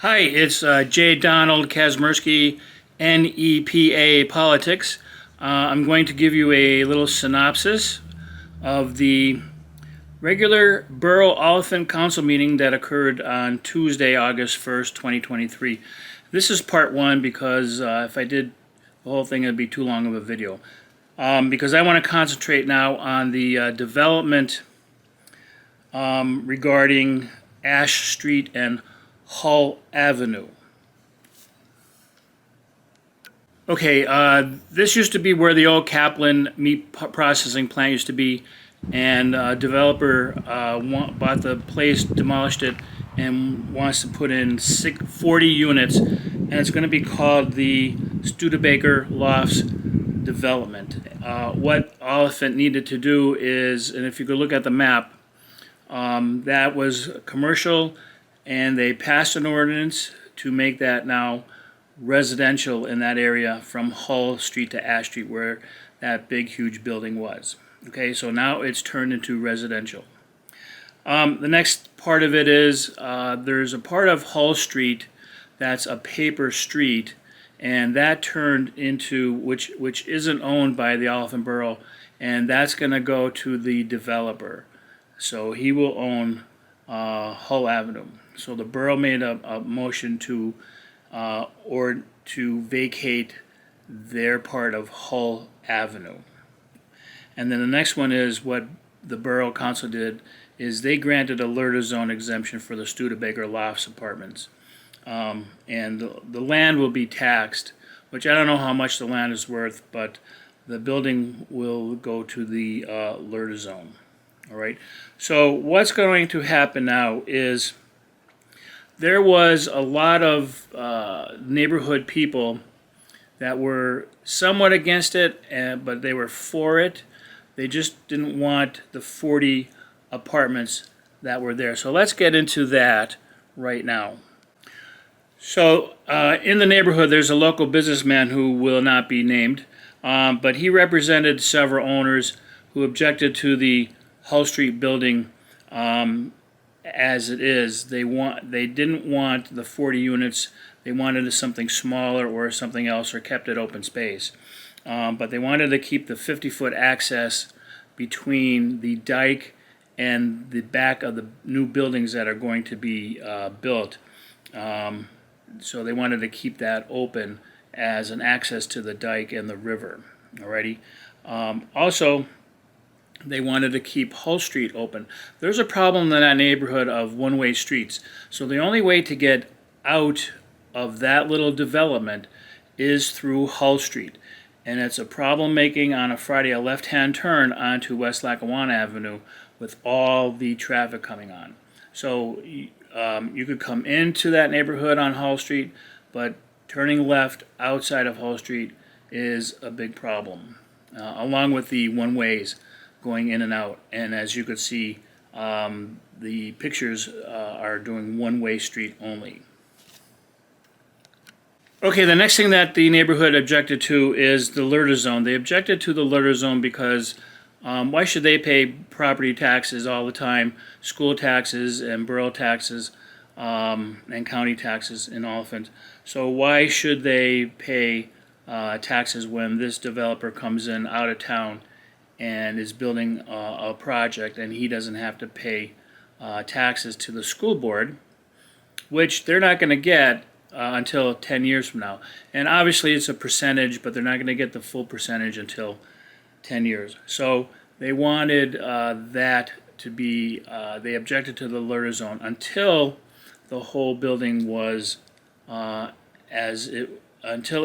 Hi, it's J. Donald Kazmersky, NEPA Politics. I'm going to give you a little synopsis of the regular Borough Olyphant Council meeting that occurred on Tuesday, August 1st, 2023. This is part one because if I did the whole thing, it'd be too long of a video. Because I want to concentrate now on the development regarding Ash Street and Hull Avenue. Okay, this used to be where the old Kaplan meat processing plant used to be, and a developer bought the place, demolished it, and wants to put in 40 units, and it's going to be called the Studebaker Lofts Development. What Olyphant needed to do is, and if you could look at the map, that was commercial, and they passed an ordinance to make that now residential in that area from Hull Street to Ash Street where that big huge building was. Okay, so now it's turned into residential. The next part of it is there's a part of Hull Street that's a paper street, and that turned into, which isn't owned by the Olyphant Borough, and that's going to go to the developer. So he will own Hull Avenue. So the borough made a motion to vacate their part of Hull Avenue. And then the next one is what the borough council did is they granted a LERTA zone exemption for the Studebaker Lofts apartments. And the land will be taxed, which I don't know how much the land is worth, but the building will go to the LERTA zone. All right. So what's going to happen now is there was a lot of neighborhood people that were somewhat against it, but they were for it. They just didn't want the 40 apartments that were there. So let's get into that right now. So in the neighborhood, there's a local businessman who will not be named, but he represented several owners who objected to the Hull Street building as it is. They didn't want the 40 units. They wanted something smaller or something else, or kept it open space. But they wanted to keep the 50-foot access between the dike and the back of the new buildings that are going to be built. So they wanted to keep that open as an access to the dike and the river. Alrighty. Also, they wanted to keep Hull Street open. There's a problem in that neighborhood of one-way streets. So the only way to get out of that little development is through Hull Street. And it's a problem making on a Friday a left-hand turn onto West Lackawanna Avenue with all the traffic coming on. So you could come into that neighborhood on Hull Street, but turning left outside of Hull Street is a big problem, along with the one-ways going in and out. And as you could see, the pictures are doing one-way street only. Okay, the next thing that the neighborhood objected to is the LERTA zone. They objected to the LERTA zone because why should they pay property taxes all the time, school taxes and borough taxes and county taxes in Olyphant? So why should they pay taxes when this developer comes in out of town and is building a project, and he doesn't have to pay taxes to the school board, which they're not going to get until 10 years from now. And obviously it's a percentage, but they're not going to get the full percentage until 10 years. So they wanted that to be, they objected to the LERTA zone until the whole building was, until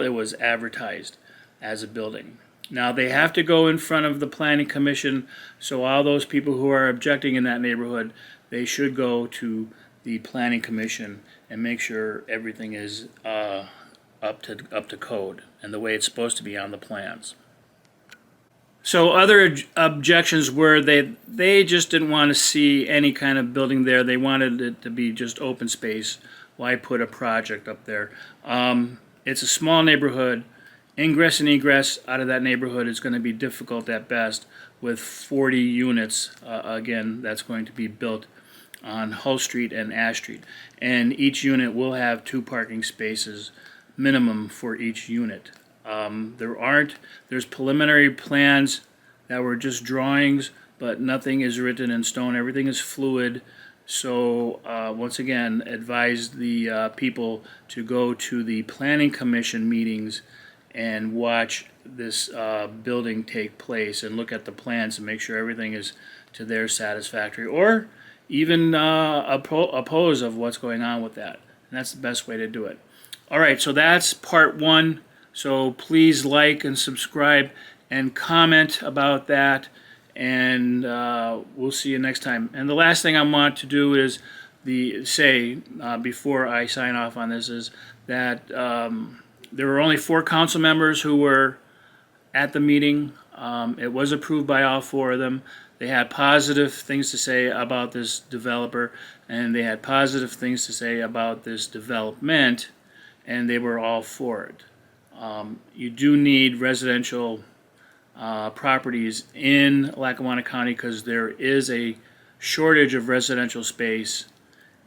it was advertised as a building. Now they have to go in front of the Planning Commission, so all those people who are objecting in that neighborhood, they should go to the Planning Commission and make sure everything is up to code and the way it's supposed to be on the plans. So other objections were they just didn't want to see any kind of building there. They wanted it to be just open space. Why put a project up there? It's a small neighborhood. Ingress and egress out of that neighborhood is going to be difficult at best with 40 units, again, that's going to be built on Hull Street and Ash Street. And each unit will have 2 parking spaces minimum for each unit. There's preliminary plans that were just drawings, but nothing is written in stone. Everything is fluid. So once again, advise the people to go to the Planning Commission meetings and watch this building take place and look at the plans and make sure everything is to their satisfactory, or even oppose of what's going on with that. And that's the best way to do it. All right, so that's part 1. So please like and subscribe and comment about that, and we'll see you next time. And the last thing I want to do is before I sign off on this is that there were only 4 council members who were at the meeting. It was approved by all 4 of them. They had positive things to say about this developer, and they had positive things to say about this development, and they were all for it. You do need residential properties in Lackawanna County because there is a shortage of residential space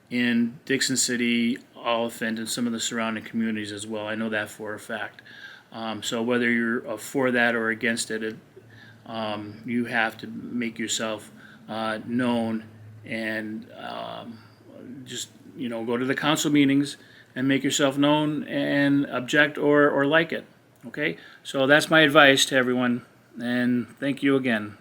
in Dixon City, Olyphant, and some of the surrounding communities as well. I know that for a fact. So whether you're for that or against it, you have to make yourself known, and just go to the council meetings and make yourself known and object or like it. Okay, so that's my advice to everyone, and thank you again.